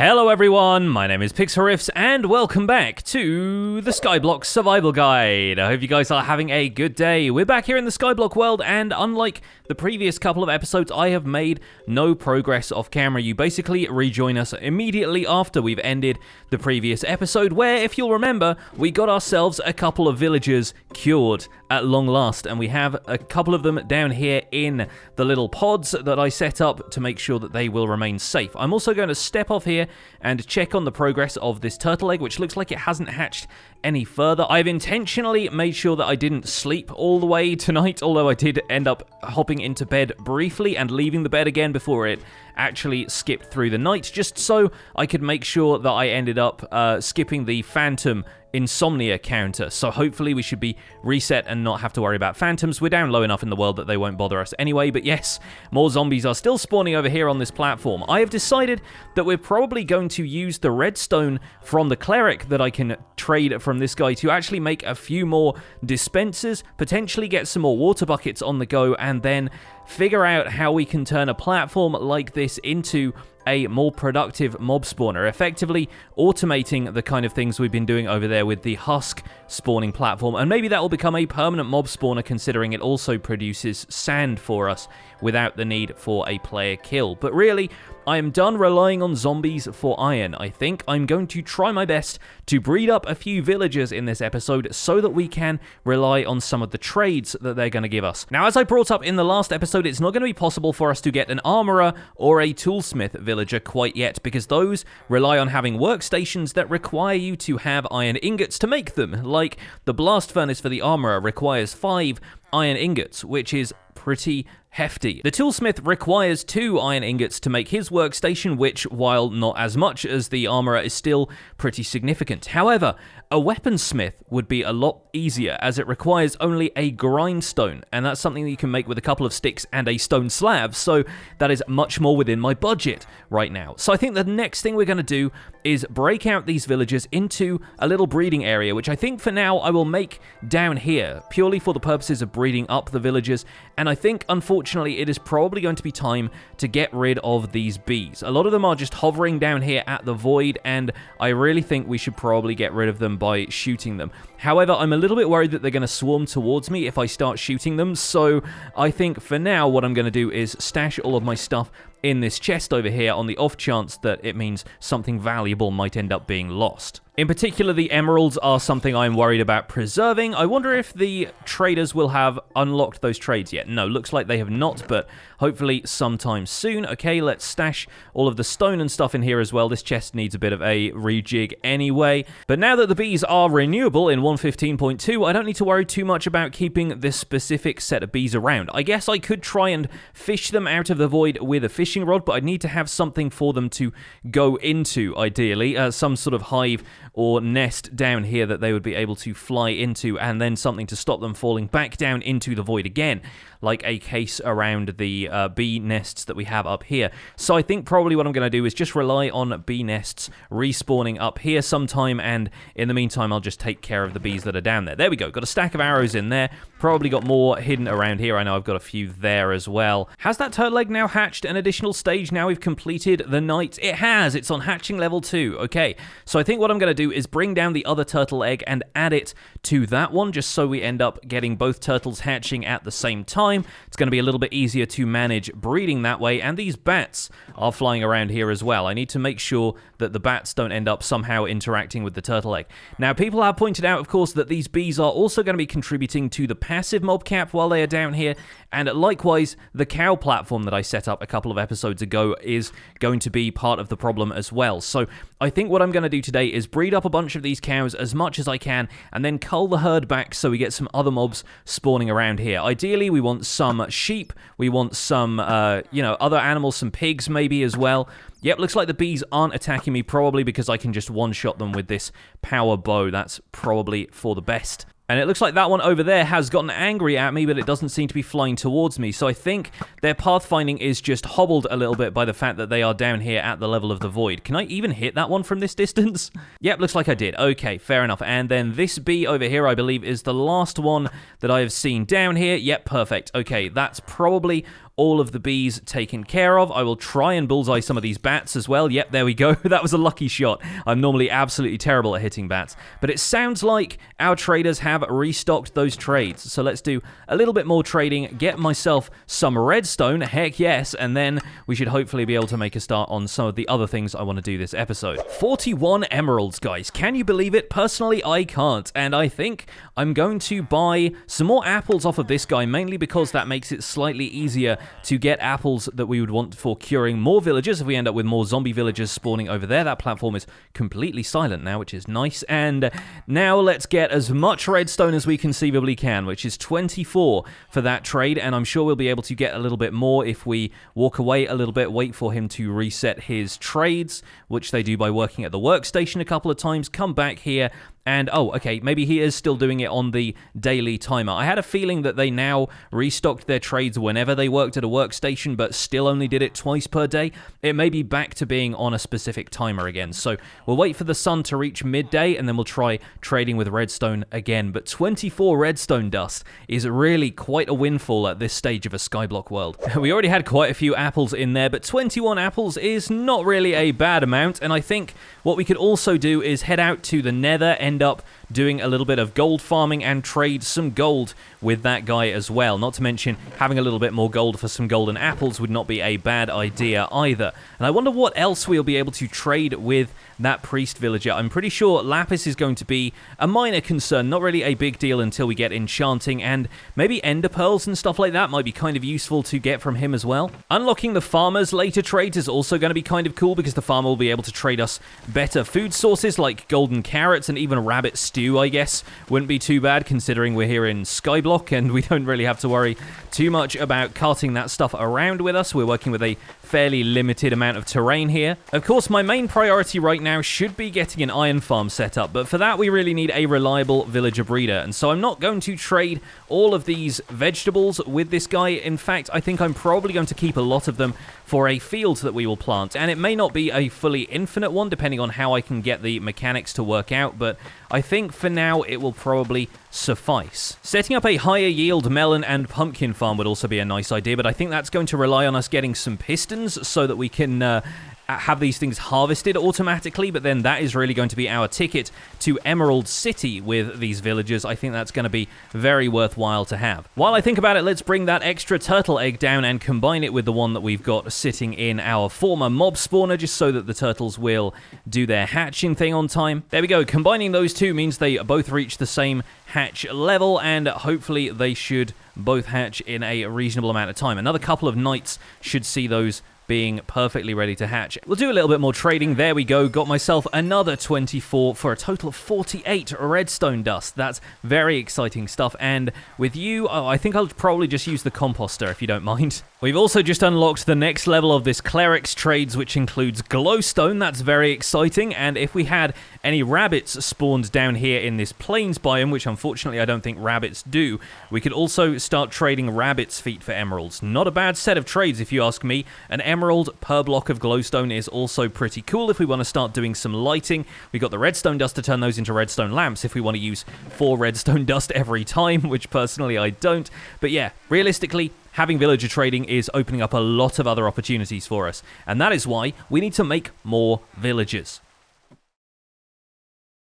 Hello everyone, my name is Pixlriffs and welcome back to the Skyblock Survival Guide. I hope you guys are having a good day. We're back here in the Skyblock world, and unlike the previous couple of episodes, I have made no progress off camera. You basically rejoin us immediately after we've ended the previous episode, where, if you'll remember, we got ourselves a couple of villagers cured at long last, and we have a couple of them down here in the little pods that I set up to make sure that they will remain safe. I'm also going to step off here and check on the progress of this turtle egg, which looks like it hasn't hatched any further. I've intentionally made sure that I didn't sleep all the way tonight, although I did end up hopping into bed briefly and leaving the bed again before it actually skipped through the night, just so I could make sure that I ended up skipping the phantom insomnia counter. So hopefully we should be reset and not have to worry about phantoms. We're down low enough in the world that they won't bother us anyway, but yes, more zombies are still spawning over here on this platform. I have decided that we're probably going to use the redstone from the cleric that I can trade from this guy to actually make a few more dispensers, potentially get some more water buckets on the go, and then figure out how we can turn a platform like this into a more productive mob spawner, effectively automating the kind of things we've been doing over there with the husk spawning platform, and maybe that will become a permanent mob spawner, considering it also produces sand for us without the need for a player kill. But really, I am done relying on zombies for iron. I think I'm going to try my best to breed up a few villagers in this episode so that we can rely on some of the trades that they're going to give us. Now, as I brought up in the last episode, it's not going to be possible for us to get an armorer or a toolsmith villager quite yet, because those rely on having workstations that require you to have iron ingots to make them. Like, the blast furnace for the armorer requires 5 iron ingots, which is pretty hefty. The toolsmith requires 2 iron ingots to make his workstation, which, while not as much as the armorer, is still pretty significant. However, a weaponsmith would be a lot easier, as it requires only a grindstone, and that's something that you can make with a couple of sticks and a stone slab, so that is much more within my budget right now. So I think the next thing we're going to do is break out these villagers into a little breeding area, which I think for now I will make down here, purely for the purposes of breeding up the villagers, and I think, unfortunately, it is probably going to be time to get rid of these bees. A lot of them are just hovering down here at the void, and I really think we should probably get rid of them by shooting them. However, I'm a little bit worried that they're going to swarm towards me if I start shooting them, so I think for now what I'm going to do is stash all of my stuff in this chest over here on the off chance that it means something valuable might end up being lost. In particular, the emeralds are something I'm worried about preserving. I wonder if the traders will have unlocked those trades yet. No, looks like they have not, but hopefully sometime soon. Okay, let's stash all of the stone and stuff in here as well. This chest needs a bit of a rejig anyway. But now that the bees are renewable in 1.15.2, I don't need to worry too much about keeping this specific set of bees around. I guess I could try and fish them out of the void with a fishing rod, but I'd need to have something for them to go into, ideally. Some sort of hive or nest down here that they would be able to fly into, and then something to stop them falling back down into the void again, like a case around the bee nests that we have up here. So I think probably what I'm going to do is just rely on bee nests respawning up here sometime, and in the meantime I'll just take care of the bees that are down there. There we go, got a stack of arrows in there, probably got more hidden around here. I know I've got a few there as well. Has that turtle egg now hatched an additional stage now we've completed the night? It has, it's on hatching level 2. Okay, so I think what I'm going to do is bring down the other turtle egg and add it to that one, just so we end up getting both turtles hatching at the same time. It's going to be a little bit easier to manage breeding that way, and these bats are flying around here as well. I need to make sure that the bats don't end up somehow interacting with the turtle egg. Now, people have pointed out, of course, that these bees are also going to be contributing to the passive mob cap while they are down here, and likewise, the cow platform that I set up a couple of episodes ago is going to be part of the problem as well. So I think what I'm going to do today is breed up a bunch of these cows as much as I can, and then cull the herd back so we get some other mobs spawning around here. Ideally, we want some sheep, we want some, other animals, some pigs maybe as well. Yep, looks like the bees aren't attacking me, probably because I can just one-shot them with this power bow. That's probably for the best. And it looks like that one over there has gotten angry at me, but it doesn't seem to be flying towards me. So I think their pathfinding is just hobbled a little bit by the fact that they are down here at the level of the void. Can I even hit that one from this distance? Yep, looks like I did. Okay, fair enough. And then this bee over here, I believe, is the last one that I have seen down here. Yep, perfect. Okay, that's probably all of the bees taken care of. I will try and bullseye some of these bats as well. Yep, there we go. That was a lucky shot. I'm normally absolutely terrible at hitting bats. But it sounds like our traders have restocked those trades. So let's do a little bit more trading, get myself some redstone, heck yes, and then we should hopefully be able to make a start on some of the other things I want to do this episode. 41 emeralds, guys. Can you believe it? Personally, I can't. And I think I'm going to buy some more apples off of this guy, mainly because that makes it slightly easier to get apples that we would want for curing more villagers if we end up with more zombie villagers spawning over there. That platform is completely silent now, which is nice. And now let's get as much redstone as we conceivably can, which is 24 for that trade, and I'm sure we'll be able to get a little bit more if we walk away a little bit, wait for him to reset his trades, which they do by working at the workstation a couple of times, come back here, and, oh, okay, maybe he is still doing it on the daily timer. I had a feeling that they now restocked their trades whenever they worked at a workstation, but still only did it twice per day. It may be back to being on a specific timer again. So we'll wait for the sun to reach midday, and then we'll try trading with redstone again. But 24 redstone dust is really quite a windfall at this stage of a Skyblock world. We already had quite a few apples in there, but 21 apples is not really a bad amount, and I think what we could also do is head out to the nether, end up doing a little bit of gold farming and trade some gold with that guy as well. Not to mention having a little bit more gold for some golden apples would not be a bad idea either. And I wonder what else we'll be able to trade with that priest villager. I'm pretty sure lapis is going to be a minor concern, not really a big deal until we get enchanting, and maybe ender pearls and stuff like that might be kind of useful to get from him as well. Unlocking the farmer's later trades is also going to be kind of cool because the farmer will be able to trade us better food sources like golden carrots and even rabbit stew, I guess. Wouldn't be too bad considering we're here in Skyblock and we don't really have to worry too much about carting that stuff around with us. We're working with a fairly limited amount of terrain here. Of course, my main priority right now should be getting an iron farm set up, but for that we really need a reliable villager breeder, and so I'm not going to trade all of these vegetables with this guy. In fact, I think I'm probably going to keep a lot of them for a field that we will plant, and it may not be a fully infinite one depending on how I can get the mechanics to work out, but I think for now it will probably suffice. Setting up a higher yield melon and pumpkin farm would also be a nice idea, but I think that's going to rely on us getting some pistons so that we can have these things harvested automatically, but then that is really going to be our ticket to Emerald City with these villagers. I think that's going to be very worthwhile to have. While I think about it, let's bring that extra turtle egg down and combine it with the one that we've got sitting in our former mob spawner, just so that the turtles will do their hatching thing on time. There we go. Combining those two means they both reach the same hatch level, and hopefully they should both hatch in a reasonable amount of time. Another couple of nights should see those being perfectly ready to hatch. We'll do a little bit more trading. There we go. Got myself another 24 for a total of 48 redstone dust. That's very exciting stuff. And with you, I think I'll probably just use the composter if you don't mind. We've also just unlocked the next level of this cleric's trades, which includes glowstone. That's very exciting. And if we had any rabbits spawned down here in this plains biome, which unfortunately I don't think rabbits do, we could also start trading rabbits' feet for emeralds. Not a bad set of trades if you ask me. An emerald per block of glowstone is also pretty cool if we want to start doing some lighting. We got the redstone dust to turn those into redstone lamps if we want to use 4 redstone dust every time, which personally I don't. But yeah, realistically, having villager trading is opening up a lot of other opportunities for us, and that is why we need to make more villagers.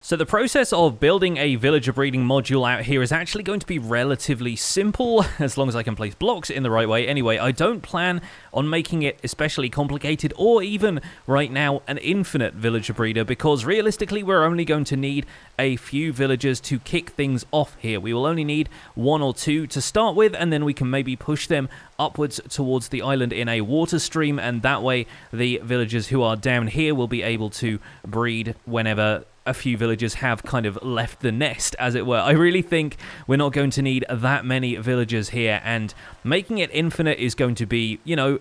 So the process of building a villager breeding module out here is actually going to be relatively simple, as long as I can place blocks in the right way. Anyway, I don't plan on making it especially complicated, or even, right now, an infinite villager breeder, because realistically we're only going to need a few villagers to kick things off here. We will only need 1 or 2 to start with, and then we can maybe push them upwards towards the island in a water stream, and that way the villagers who are down here will be able to breed whenever a few villagers have kind of left the nest, as it were. I really think we're not going to need that many villagers here, and making it infinite is going to be, you know,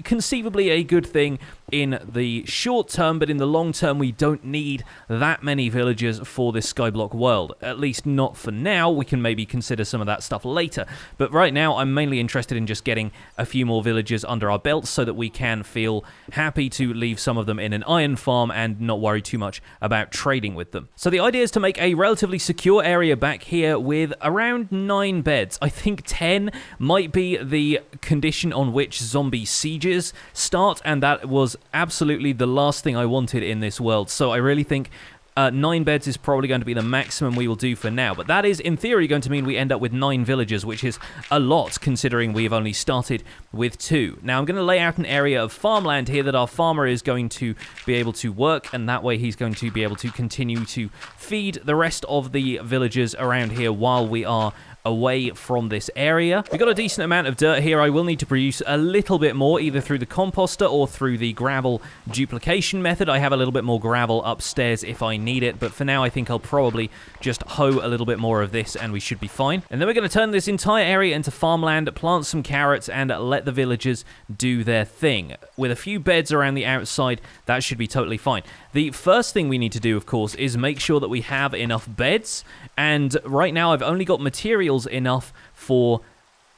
conceivably a good thing in the short term, but in the long term, we don't need that many villagers for this Skyblock world. At least not for now. We can maybe consider some of that stuff later. But right now, I'm mainly interested in just getting a few more villagers under our belts so that we can feel happy to leave some of them in an iron farm and not worry too much about trading with them. So the idea is to make a relatively secure area back here with around 9 beds. I think 10 might be the condition on which zombie sieges start, and that was absolutely the last thing I wanted in this world. So I really think 9 beds is probably going to be the maximum we will do for now, but that is in theory going to mean we end up with 9 villagers, which is a lot considering we've only started with 2. Now I'm going to lay out an area of farmland here that our farmer is going to be able to work, and that way he's going to be able to continue to feed the rest of the villagers around here while we are away from this area. We've got a decent amount of dirt here. I will need to produce a little bit more, either through the composter or through the gravel duplication method. I have a little bit more gravel upstairs if I need it, but for now I think I'll probably just hoe a little bit more of this and we should be fine. And then we're going to turn this entire area into farmland, plant some carrots, and let the villagers do their thing. With a few beds around the outside, that should be totally fine. The first thing we need to do, of course, is make sure that we have enough beds, and right now I've only got materials enough for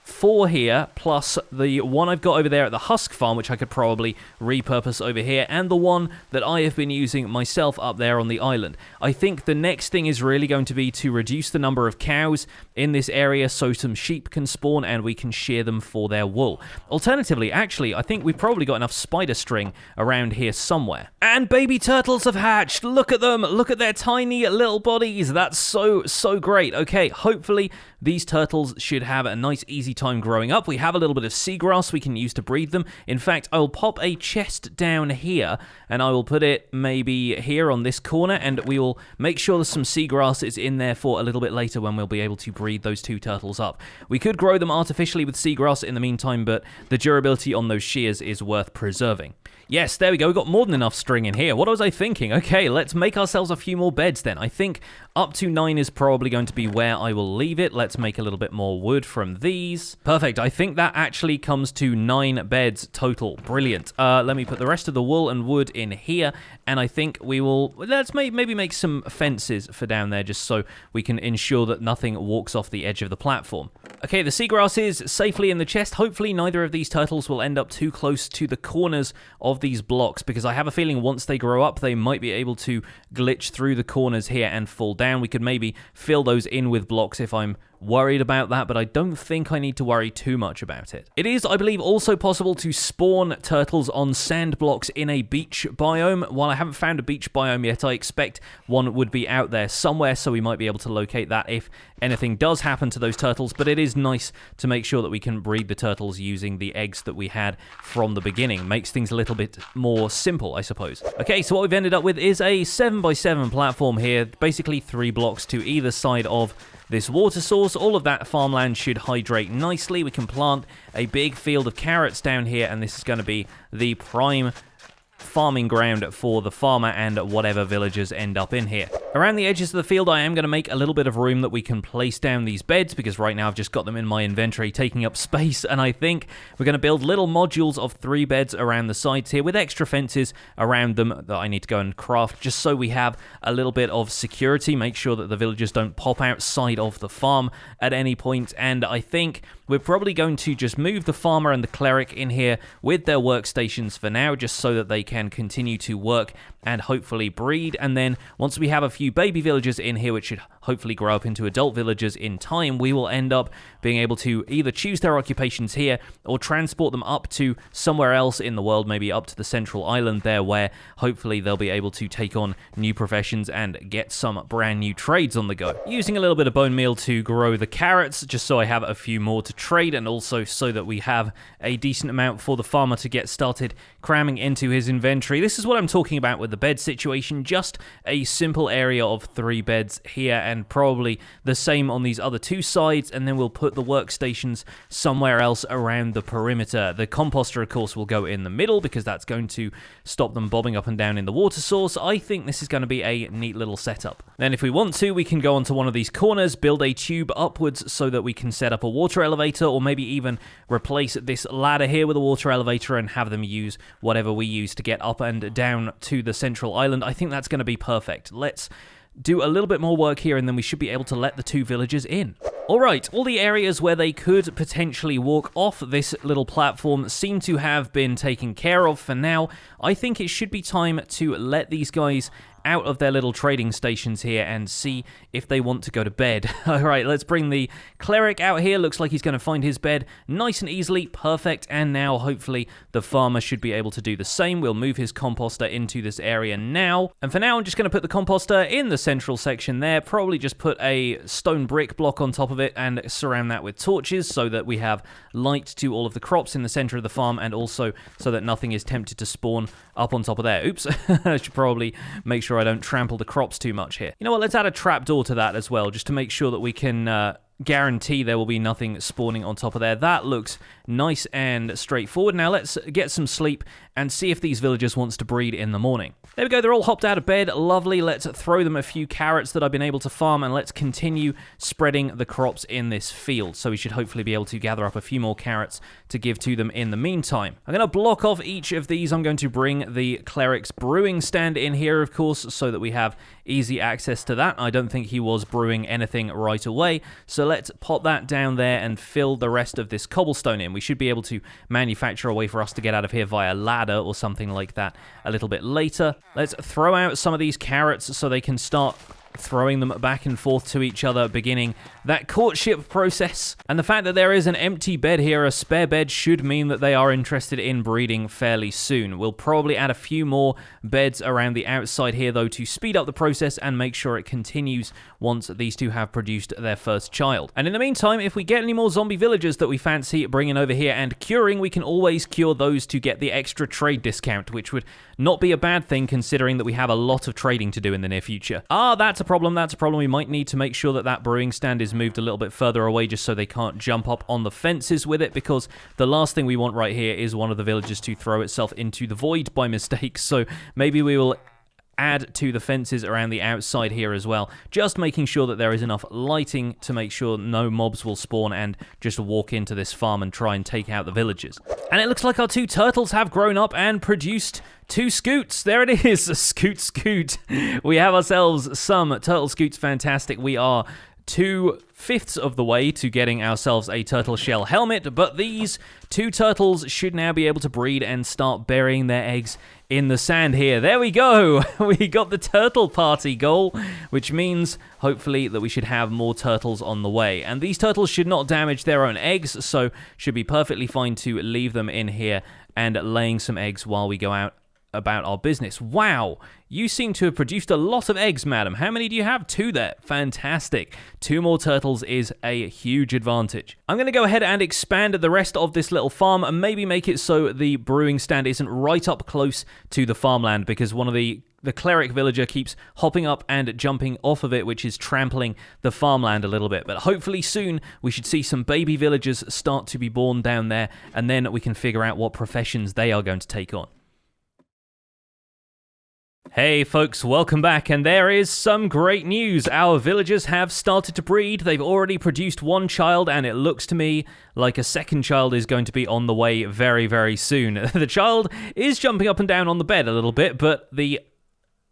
4 here, plus the one I've got over there at the husk farm, which I could probably repurpose over here, and the one that I have been using myself up there on the island. I think the next thing is really going to be to reduce the number of cows in this area so some sheep can spawn and we can shear them for their wool. Alternatively, actually, I think we've probably got enough spider string around here somewhere. And baby turtles have hatched! Look at them! Look at their tiny little bodies! That's so great. Okay, hopefully these turtles should have a nice easy time growing up. We have a little bit of seagrass we can use to breed them. In fact, I will pop a chest down here and I will put it maybe here on this corner, and we will make sure that some seagrass is in there for a little bit later when we'll be able to breed those 2 turtles up. We could grow them artificially with seagrass in the meantime, but the durability on those shears is worth preserving. Yes, there we go. We've got more than enough string in here. What was I thinking? Okay, let's make ourselves a few more beds then. I think up to 9 is probably going to be where I will leave it. Let's make a little bit more wood from these. Perfect. I think that actually comes to 9 beds total. Brilliant. Let me put the rest of the wool and wood in here, and I think we will... Let's maybe make some fences for down there just so we can ensure that nothing walks off the edge of the platform. Okay, the seagrass is safely in the chest. Hopefully neither of these turtles will end up too close to the corners of these blocks, because I have a feeling once they grow up they might be able to glitch through the corners here and fall down. We could maybe fill those in with blocks if I'm worried about that, but I don't think I need to worry too much about it. It is, I believe, also possible to spawn turtles on sand blocks in a beach biome. While I haven't found a beach biome yet, I expect one would be out there somewhere, so we might be able to locate that if anything does happen to those turtles, but it is nice to make sure that we can breed the turtles using the eggs that we had from the beginning. Makes things a little bit more simple, I suppose. Okay, so what we've ended up with is a 7x7 platform here, basically 3 blocks to either side of this water source. All of that farmland should hydrate nicely. We can plant a big field of carrots down here, and this is going to be the prime farming ground for the farmer and whatever villagers end up in here. Around the edges of the field, I am going to make a little bit of room that we can place down these beds, because right now I've just got them in my inventory taking up space, and I think we're going to build little modules of 3 beds around the sides here with extra fences around them that I need to go and craft, just so we have a little bit of security, make sure that the villagers don't pop outside of the farm at any point. And I think we're probably going to just move the farmer and the cleric in here with their workstations for now, just so that they can continue to work and hopefully breed. And then once we have a few baby villagers in here, which should hopefully grow up into adult villagers in time, we will end up being able to either choose their occupations here or transport them up to somewhere else in the world, maybe up to the central island there, where hopefully they'll be able to take on new professions and get some brand new trades on the go. Using a little bit of bone meal to grow the carrots, just so I have a few more to trade, and also so that we have a decent amount for the farmer to get started cramming into his inventory. This is what I'm talking about with the bed situation, just a simple area of 3 beds here, and probably the same on these other 2 sides, and then we'll put the workstations somewhere else around the perimeter. The composter, of course, will go in the middle, because that's going to stop them bobbing up and down in the water source. I think this is going to be a neat little setup. Then if we want to, we can go onto one of these corners, build a tube upwards so that we can set up a water elevator, or maybe even replace this ladder here with a water elevator and have them use whatever we use to get up and down to the central island. I think that's going to be perfect. Let's do a little bit more work here, and then we should be able to let the 2 villagers in. Alright, all the areas where they could potentially walk off this little platform seem to have been taken care of for now. I think it should be time to let these guys out of their little trading stations here and see if they want to go to bed. Alright, let's bring the cleric out here. Looks like he's going to find his bed nice and easily. Perfect. And now, hopefully, the farmer should be able to do the same. We'll move his composter into this area now. And for now, I'm just going to put the composter in the central section there. Probably just put a stone brick block on top of it and surround that with torches so that we have light to all of the crops in the center of the farm, and also so that nothing is tempted to spawn up on top of there. Oops. I should probably make sure I don't trample the crops too much here. You know what, let's add a trapdoor to that as well, just to make sure that we can guarantee there will be nothing spawning on top of there. That looks nice and straightforward. Now let's get some sleep and see if these villagers wants to breed in the morning. There we go, they're all hopped out of bed. Lovely. Let's throw them a few carrots that I've been able to farm, and let's continue spreading the crops in this field. So we should hopefully be able to gather up a few more carrots to give to them in the meantime. I'm going to block off each of these. I'm going to bring the cleric's brewing stand in here, of course, so that we have easy access to that. I don't think he was brewing anything right away, so let's pop that down there and fill the rest of this cobblestone in. We should be able to manufacture a way for us to get out of here via ladder or something like that a little bit later. Let's throw out some of these carrots so they can start throwing them back and forth to each other, beginning that courtship process. And the fact that there is an empty bed here, a spare bed, should mean that they are interested in breeding fairly soon. We'll probably add a few more beds around the outside here, though, to speed up the process and make sure it continues once these two have produced their first child. And in the meantime, if we get any more zombie villagers that we fancy bringing over here and curing, we can always cure those to get the extra trade discount, which would not be a bad thing considering that we have a lot of trading to do in the near future. That's a problem. That's a problem. We might need to make sure that that brewing stand is moved a little bit further away just so they can't jump up on the fences with it, because the last thing we want right here is one of the villagers to throw itself into the void by mistake. So maybe we will add to the fences around the outside here as well, just making sure that there is enough lighting to make sure no mobs will spawn and just walk into this farm and try and take out the villagers. And it looks like our 2 turtles have grown up and produced 2 scoots. There it is, scoot. We have ourselves some turtle scoots. Fantastic. We are 2/5 of the way to getting ourselves a turtle shell helmet, but these 2 turtles should now be able to breed and start burying their eggs in the sand here. There we go. We got the turtle party goal, which means hopefully that we should have more turtles on the way. And these turtles should not damage their own eggs, so should be perfectly fine to leave them in here and laying some eggs while we go out about our business. Wow, you seem to have produced a lot of eggs, madam. How many do you have? 2 there. Fantastic. 2 more turtles is a huge advantage. I'm going to go ahead and expand the rest of this little farm and maybe make it so the brewing stand isn't right up close to the farmland, because one of the cleric villager keeps hopping up and jumping off of it, which is trampling the farmland a little bit. But hopefully soon we should see some baby villagers start to be born down there, and then we can figure out what professions they are going to take on. Hey folks, welcome back, and there is some great news. Our villagers have started to breed. They've already produced 1 child, and it looks to me like a second child is going to be on the way very, very soon. The child is jumping up and down on the bed a little bit, but the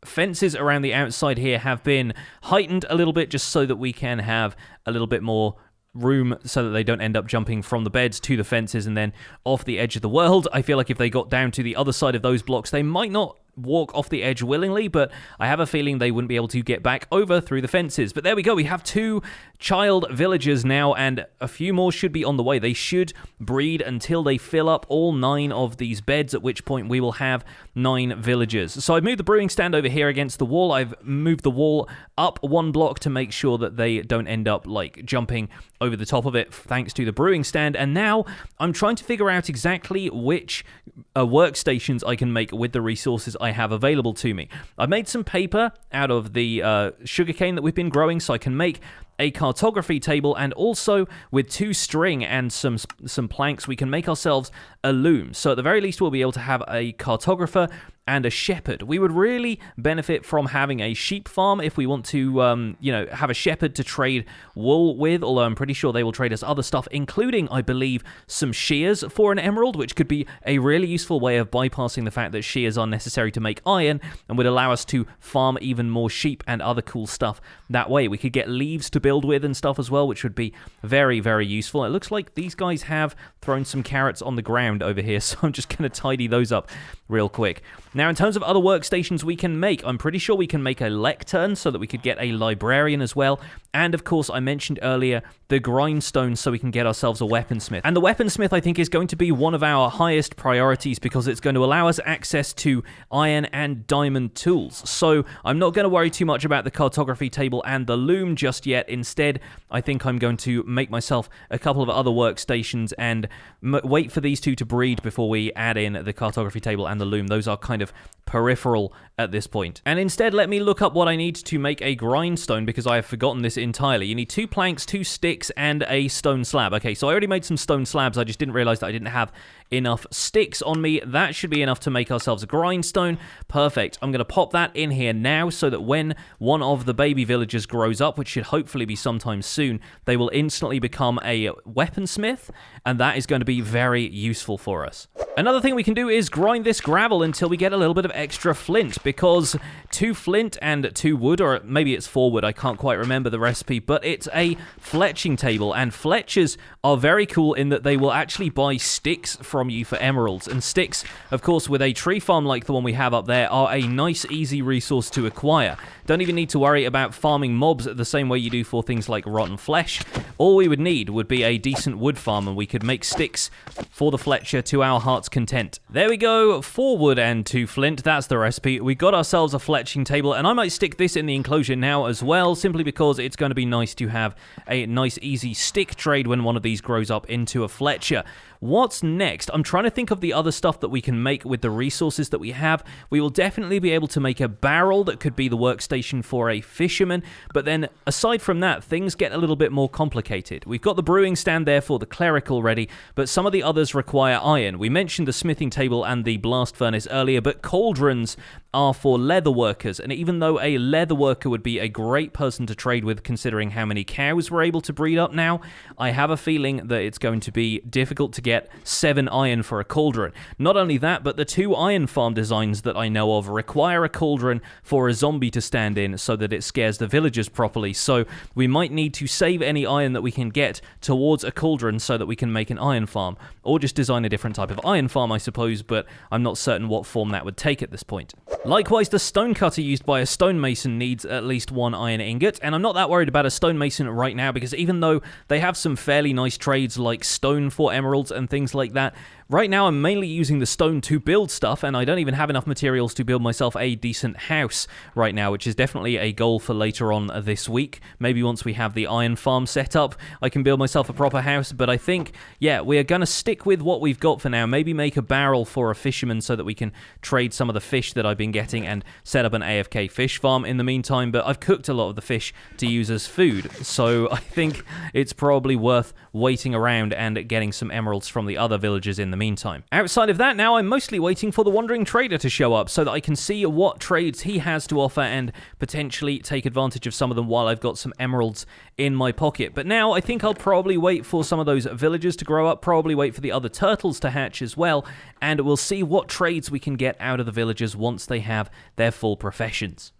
fences around the outside here have been heightened a little bit just so that we can have a little bit more room so that they don't end up jumping from the beds to the fences and then off the edge of the world. I feel like if they got down to the other side of those blocks, they might not walk off the edge willingly, but I have a feeling they wouldn't be able to get back over through the fences. But there we go, we have 2 child villagers now, and a few more should be on the way. They should breed until they fill up all 9 of these beds, at which point we will have 9 villagers. So I've moved the brewing stand over here against the wall. I've moved the wall up 1 block to make sure that they don't end up like jumping over the top of it, thanks to the brewing stand. And now I'm trying to figure out exactly which workstations I can make with the resources I have available to me. I've made some paper out of the sugarcane that we've been growing, so I can make a cartography table, and also with 2 string and some planks we can make ourselves a loom. So at the very least we'll be able to have a cartographer and a shepherd. We would really benefit from having a sheep farm if we want to, have a shepherd to trade wool with, although I'm pretty sure they will trade us other stuff, including, I believe, some shears for an emerald, which could be a really useful way of bypassing the fact that shears are necessary to make iron and would allow us to farm even more sheep and other cool stuff that way. We could get leaves to build with and stuff as well, which would be very, very useful. It looks like these guys have thrown some carrots on the ground over here, so I'm just going to tidy those up real quick. Now, in terms of other workstations we can make, I'm pretty sure we can make a lectern so that we could get a librarian as well. And, of course, I mentioned earlier the grindstone so we can get ourselves a weaponsmith. And the weaponsmith, I think, is going to be one of our highest priorities because it's going to allow us access to iron and diamond tools. So I'm not going to worry too much about the cartography table and the loom just yet. Instead, I think I'm going to make myself a couple of other workstations and wait for these two to breed before we add in the cartography table and the loom. Those are kind of peripheral at this point. And instead, let me look up what I need to make a grindstone because I have forgotten this entirely. You need 2 planks, 2 sticks, and a stone slab. Okay, so I already made some stone slabs. I just didn't realize that I didn't have enough sticks on me. That should be enough to make ourselves a grindstone. Perfect. I'm going to pop that in here now so that when one of the baby villagers grows up, which should hopefully be sometime soon, they will instantly become a weaponsmith, and that is going to be very useful for us. Another thing we can do is grind this gravel until we get a little bit of extra flint, because 2 flint and 2 wood, or maybe it's 4 wood, I can't quite remember the recipe, but it's a fletching table, and Fletchers are very cool in that they will actually buy sticks from you for emeralds, and sticks, of course, with a tree farm like the one we have up there, are a nice, easy resource to acquire. Don't even need to worry about farming mobs the same way you do for things like rotten flesh. All we would need would be a decent wood farm, and we could make sticks for the Fletcher to our heart's content. There we go, 4 wood and 2 flint, that's the recipe. We got ourselves a fletching table, and I might stick this in the enclosure now as well, simply because it's going to be nice to have a nice, easy stick trade when one of these grows up into a Fletcher. What's next? I'm trying to think of the other stuff that we can make with the resources that we have. We will definitely be able to make a barrel that could be the workstation for a fisherman, but then aside from that, things get a little bit more complicated. We've got the brewing stand there for the cleric already, but some of the others require iron. We mentioned the smithing table and the blast furnace earlier, but cauldrons are for leather workers, and even though a leather worker would be a great person to trade with considering how many cows we're able to breed up now, I have a feeling that it's going to be difficult to get 7 iron for a cauldron. Not only that, but the 2 iron farm designs that I know of require a cauldron for a zombie to stand in so that it scares the villagers properly, so we might need to save any iron that we can get towards a cauldron so that we can make an iron farm, or just design a different type of iron farm, I suppose, but I'm not certain what form that would take at this point. Likewise, the stone cutter used by a stonemason needs at least 1 iron ingot, and I'm not that worried about a stonemason right now because even though they have some fairly nice trades like stone for emeralds and things like that, right now I'm mainly using the stone to build stuff, and I don't even have enough materials to build myself a decent house right now, which is definitely a goal for later on this week. Maybe once we have the iron farm set up, I can build myself a proper house, but I think, yeah, we are going to stick with what we've got for now. Maybe make a barrel for a fisherman so that we can trade some of the fish that I've been getting and set up an AFK fish farm in the meantime, but I've cooked a lot of the fish to use as food, so I think it's probably worth waiting around and getting some emeralds from the other villagers in the meantime. Outside of that, now I'm mostly waiting for the Wandering Trader to show up so that I can see what trades he has to offer and potentially take advantage of some of them while I've got some emeralds in my pocket. But now I think I'll probably wait for some of those villagers to grow up, probably wait for the other turtles to hatch as well, and we'll see what trades we can get out of the villagers once they have their full professions.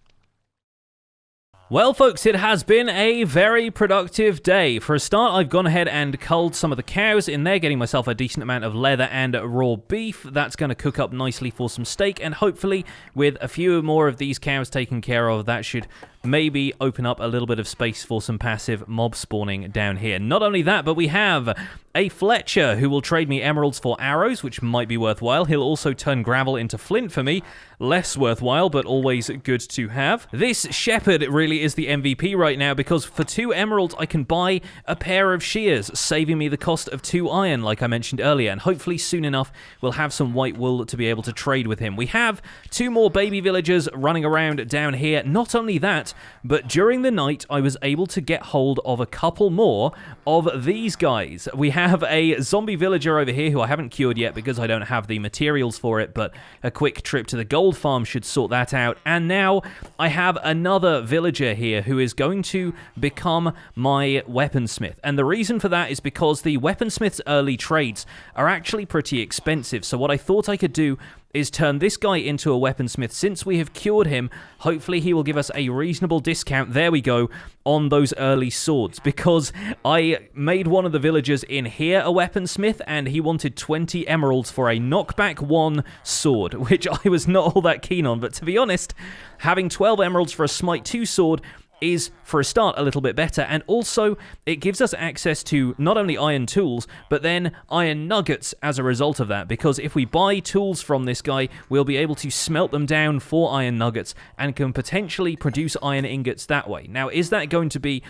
Well, folks, it has been a very productive day. For a start, I've gone ahead and culled some of the cows in there, getting myself a decent amount of leather and raw beef. That's going to cook up nicely for some steak, and hopefully, with a few more of these cows taken care of, that should maybe open up a little bit of space for some passive mob spawning down here. Not only that, but we have a Fletcher who will trade me emeralds for arrows, which might be worthwhile. He'll also turn gravel into flint for me. Less worthwhile, but always good to have. This shepherd really is the MVP right now, because for 2 emeralds, I can buy a pair of shears, saving me the cost of 2 iron, like I mentioned earlier, and hopefully soon enough, we'll have some white wool to be able to trade with him. We have 2 more baby villagers running around down here. Not only that, yet, but during the night I was able to get hold of a couple more of these guys. We have a zombie villager over here who I haven't cured yet because I don't have the materials for it, but a quick trip to the gold farm should sort that out. And now I have another villager here who is going to become my weaponsmith. And the reason for that is because the weaponsmith's early trades are actually pretty expensive. So what I thought I could do is turn this guy into a weaponsmith. Since we have cured him, hopefully he will give us a reasonable discount, there we go, on those early swords. Because I made one of the villagers in here a weaponsmith, and he wanted 20 emeralds for a knockback 1 sword, which I was not all that keen on. But to be honest, having 12 emeralds for a smite 2 sword is, for a start, a little bit better, and also it gives us access to not only iron tools, but then iron nuggets as a result of that, because if we buy tools from this guy, we'll be able to smelt them down for iron nuggets, and can potentially produce iron ingots that way. Now, is that going to be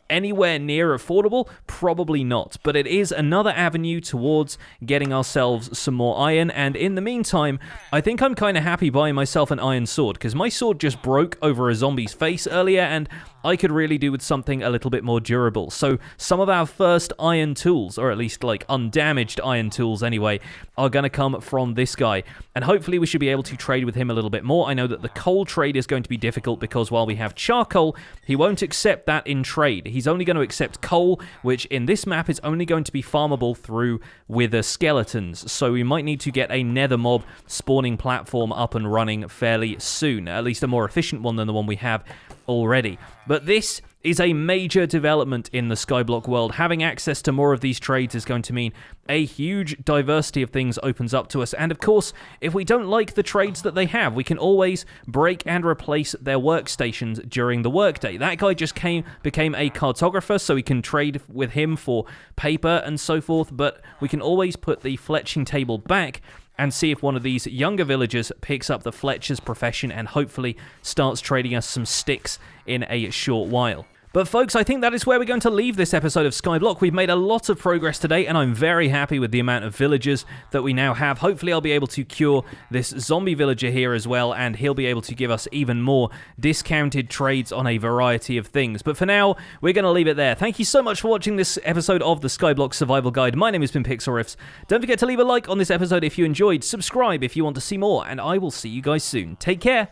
anywhere near affordable? Probably not, but it is another avenue towards getting ourselves some more iron. And in the meantime, I think I'm kind of happy buying myself an iron sword, because my sword just broke over a zombie's face earlier, and I could really do with something a little bit more durable. So some of our first iron tools, or at least like undamaged iron tools anyway, are going to come from this guy, and hopefully we should be able to trade with him a little bit more. I know that the coal trade is going to be difficult, because while we have charcoal, he won't accept that in trade. He's only going to accept coal, which in this map is only going to be farmable through wither skeletons. So we might need to get a nether mob spawning platform up and running fairly soon, at least a more efficient one than the one we have already. But this is a major development in the Skyblock world. Having access to more of these trades is going to mean a huge diversity of things opens up to us. And of course, if we don't like the trades that they have, we can always break and replace their workstations during the workday. That guy just became a cartographer, so we can trade with him for paper and so forth, but we can always put the fletching table back and see if one of these younger villagers picks up the Fletcher's profession and hopefully starts trading us some sticks in a short while. But folks, I think that is where we're going to leave this episode of Skyblock. We've made a lot of progress today, and I'm very happy with the amount of villagers that we now have. Hopefully I'll be able to cure this zombie villager here as well, and he'll be able to give us even more discounted trades on a variety of things. But for now, we're going to leave it there. Thank you so much for watching this episode of the Skyblock Survival Guide. My name has been Pixlriffs. Don't forget to leave a like on this episode if you enjoyed, subscribe if you want to see more, and I will see you guys soon. Take care.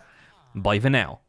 Bye for now.